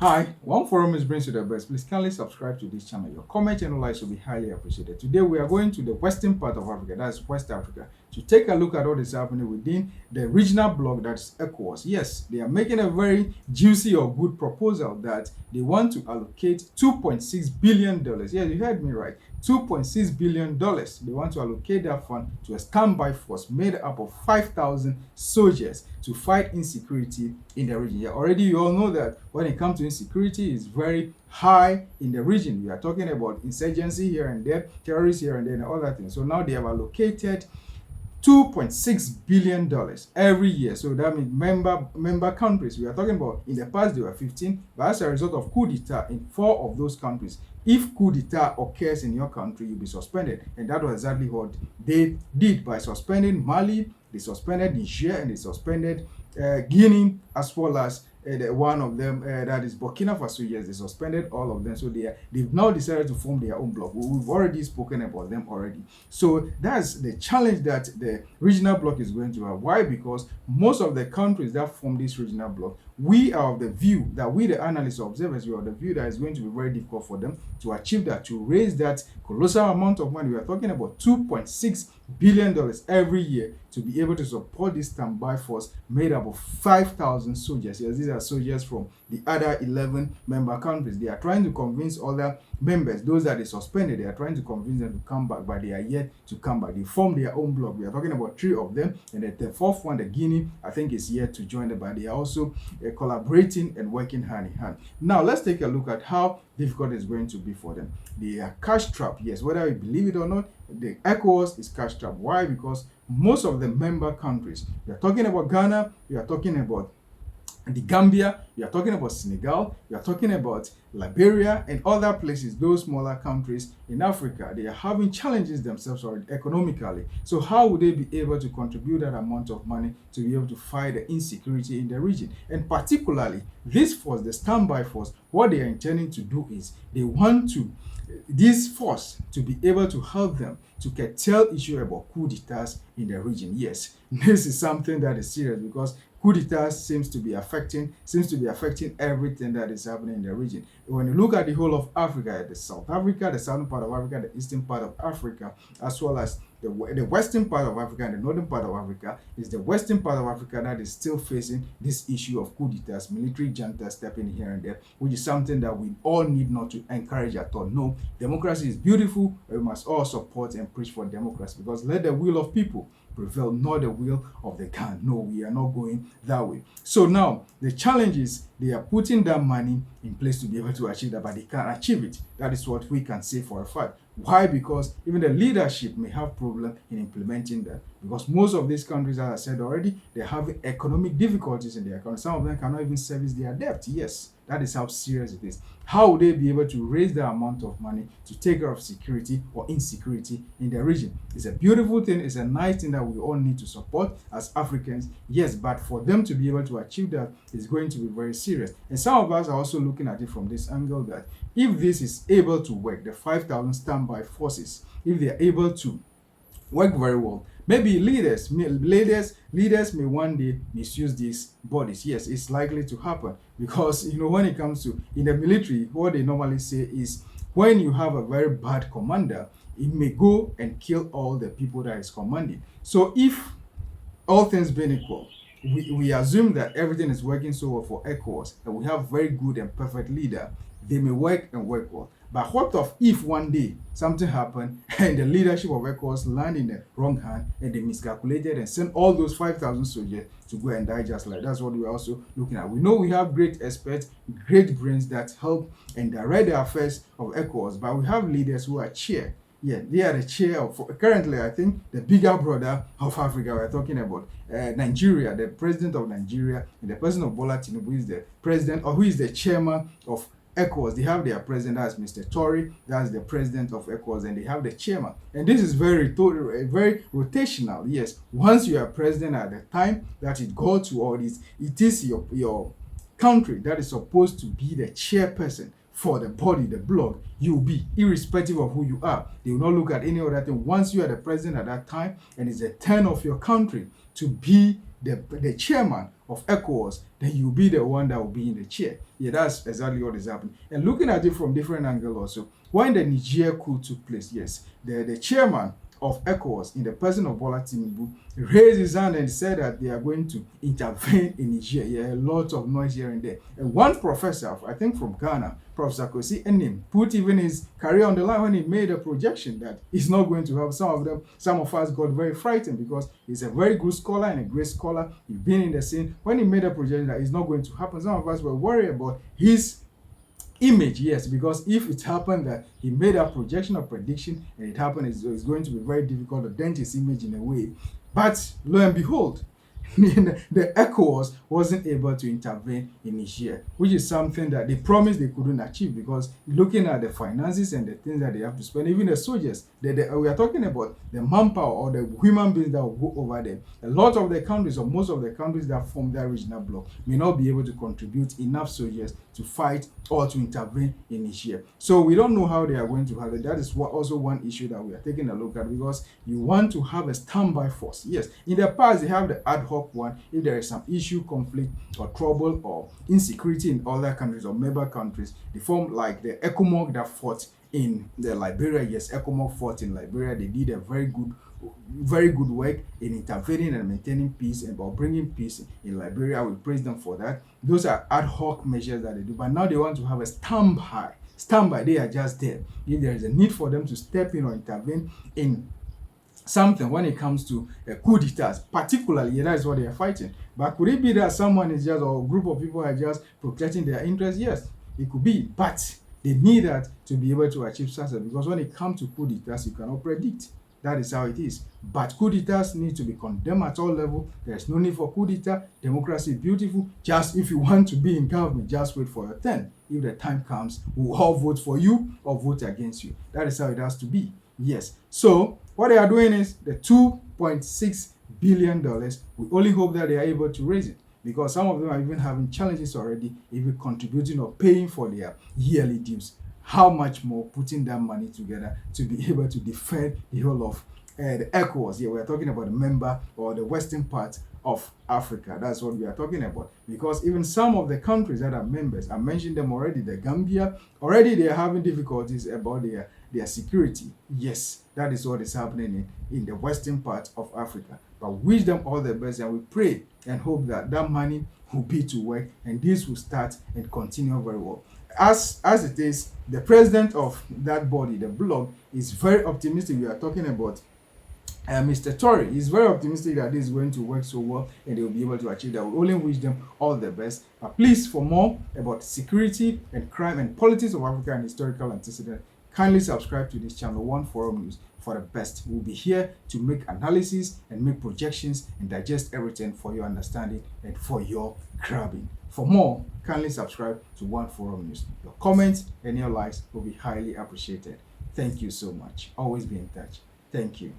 Hi, one forum is brings you the best. Please kindly subscribe to this channel. Your comment and likes will be highly appreciated. Today we are going to the western part of Africa, that's West Africa, to take a look at what is happening within the regional bloc that's ECOWAS. Yes, they are making a very juicy or good proposal that they want to allocate $2.6 billion. Yes, you heard me right. $2.6 billion. They want to allocate that fund to a standby force made up of 5,000 soldiers to fight insecurity in the region. Yeah, already you all know that when it comes to insecurity, it's very high in the region. We are talking about insurgency here and there, terrorists here and there, and all that thing. So now they have allocated $2.6 billion every year. So that means member countries. We are talking about in the past there were 15, but as a result of coup d'etat in 4 of those countries, if coup d'etat occurs in your country, you'll be suspended. And that was exactly what they did by suspending Mali, they suspended Niger, and they suspended Guinea, as well as one of them, that is Burkina Faso. Yes, they suspended all of them. So they've now decided to form their own bloc. We've already spoken about them already. So that's the challenge that the regional bloc is going to have. Why? Because most of the countries that form this regional bloc, we are of the view that we, the analysts or observers, we are of the view that it's going to be very difficult for them to achieve that, to raise that colossal amount of money. We are talking about $2.6 billion every year to be able to support this standby force made up of 5,000 soldiers. Yes, these are soldiers from the other 11 member countries. They are trying to convince other members, those that they suspended, they are trying to convince them to come back, but they are yet to come back. They form their own bloc. We are talking about 3 of them, and the 4th one, the Guinea, I think is yet to join them, but they are also collaborating and working hand in hand. Now, let's take a look at how difficult it's going to be for them. They are cash strapped. Yes, whether you believe it or not, the ECOWAS is cash strapped. Why? Because most of the member countries, we are talking about Ghana, we are talking about the Gambia, you are talking about Senegal, you are talking about Liberia and other places, those smaller countries in Africa, they are having challenges themselves already economically. So how would they be able to contribute that amount of money to be able to fight the insecurity in the region? And particularly, this force, the standby force, what they are intending to do is they want this force to be able to help them to curtail issue about coup d'etats in the region. Yes, this is something that is serious because coup d'etats seems to be affecting everything that is happening in the region. When you look at the whole of Africa, the South Africa, the southern part of Africa, the eastern part of Africa, as well as the western part of Africa and the northern part of Africa, is the western part of Africa that is still facing this issue of coup d'etats, military junta stepping here and there, which is something that we all need not to encourage at all. No, democracy is beautiful. We must all support and preach for democracy, because let the will of people prevail, not the will of the gun. No, we are not going that way. So now the challenge is they are putting that money in place to be able to achieve that, but they can't achieve it. That is what we can say for a fact. Why? Because even the leadership may have problem in implementing that, because most of these countries, as I said already, they're having economic difficulties in their economy. Some of them cannot even service their debt. Yes, that is how serious it is. How would they be able to raise the amount of money to take care of security or insecurity in the region? It's a beautiful thing. It's a nice thing that we all need to support as Africans. Yes, but for them to be able to achieve that is going to be very serious. And some of us are also looking at it from this angle that if this is able to work, the 5,000 standby forces, if they are able to work very well, maybe leaders may one day misuse these bodies. Yes, it's likely to happen, because when it comes to in the military, what they normally say is when you have a very bad commander, it may go and kill all the people that is commanding. So if all things being equal, we assume that everything is working so well for ECOWAS, and we have very good and perfect leader, they may work and work well. But what of if one day something happened and the leadership of ECOWAS land in the wrong hand and they miscalculated and sent all those 5,000 soldiers to go and die just like that? That's what we're also looking at. We know we have great experts, great brains that help and direct the affairs of ECOWAS, but we have leaders who are chair. Yeah, they are the chair of, currently, I think, the bigger brother of Africa. We're talking about Nigeria, the president of Nigeria, and the president of Bola Tinubu, who is the president, or who is the chairman of ECOWAS. They have their president, that's Mr. Tory, that's the president of ECOWAS, and they have the chairman. And this is very rotational. Yes, once you are president at the time that it goes to all this, it is your country that is supposed to be the chairperson for the body, the bloc. You will be, irrespective of who you are. They will not look at any other thing. Once you are the president at that time, and it's the turn of your country to be the chairman of ECOWAS, then you'll be the one that will be in the chair. Yeah, that's exactly what is happening. And looking at it from different angles also, when the Niger coup took place, yes, the chairman of ECOWAS, in the person of Bola Tinubu, raised his hand and said that they are going to intervene in Niger. Yeah, a lot of noise here and there. And one professor, I think from Ghana, Professor Kosi Enim, put even his career on the line when he made a projection that he's not going to have some of us got very frightened because he's a very good scholar and a great scholar. He's been in the scene. When he made a projection that it's not going to happen, some of us were worried about his image, yes, because if it happened that he made a projection or prediction and it happened, it's going to be very difficult to dent his image in a way. But lo and behold, the ECOWAS wasn't able to intervene in Niger, which is something that they promised they couldn't achieve, because looking at the finances and the things that they have to spend, even the soldiers, we are talking about the manpower or the human beings that will go over there. A lot of the countries, or most of the countries that form that regional bloc, may not be able to contribute enough soldiers to fight or to intervene in Niger. So we don't know how they are going to handle it. That is also one issue that we are taking a look at, because you want to have a standby force. Yes, in the past they have the ad hoc one. If there is some issue, conflict, or trouble, or insecurity in other countries or member countries, they form like the ECOWAS that fought in the Liberia. Yes, ECOWAS fought in Liberia. They did a very good work in intervening and maintaining peace and about bringing peace in Liberia. We praise them for that. Those are ad hoc measures that they do, but now they want to have a standby. They are just there. If there is a need for them to step in or intervene in something when it comes to coup d'etats, particularly, that is what they are fighting. But could it be that someone is just, or a group of people are just protecting their interests? Yes, it could be, but they need that to be able to achieve success, because when it comes to coup d'etats, you cannot predict. That is how it is. But coup d'etats need to be condemned at all levels. There is no need for coup d'etat. Democracy is beautiful. Just if you want to be in government, just wait for your turn. If the time comes, we'll all vote for you or vote against you. That is how it has to be. Yes. So what they are doing is the $2.6 billion. We only hope that they are able to raise it, because some of them are even having challenges already, even contributing or paying for their yearly dues. How much more putting that money together to be able to defend the whole of the ECOWAS? Yeah, we are talking about the member or the western part of Africa. That's what we are talking about, because even some of the countries that are members, I mentioned them already, the Gambia, already they are having difficulties about their security. Yes, that is what is happening in the western part of Africa. But wish them all the best, and we pray and hope that that money will be to work and this will start and continue very well. As it is, the president of that body, the bloc, is very optimistic. We are talking about Mr. Tory. He's very optimistic that this is going to work so well and they will be able to achieve that. We only wish them all the best. But please, for more about security and crime and politics of Africa and historical antecedents, kindly subscribe to this channel, One Forum News, for the best. We'll be here to make analysis and make projections and digest everything for your understanding and for your grabbing. For more, kindly subscribe to One Forum News. Your comments and your likes will be highly appreciated. Thank you so much. Always be in touch. Thank you.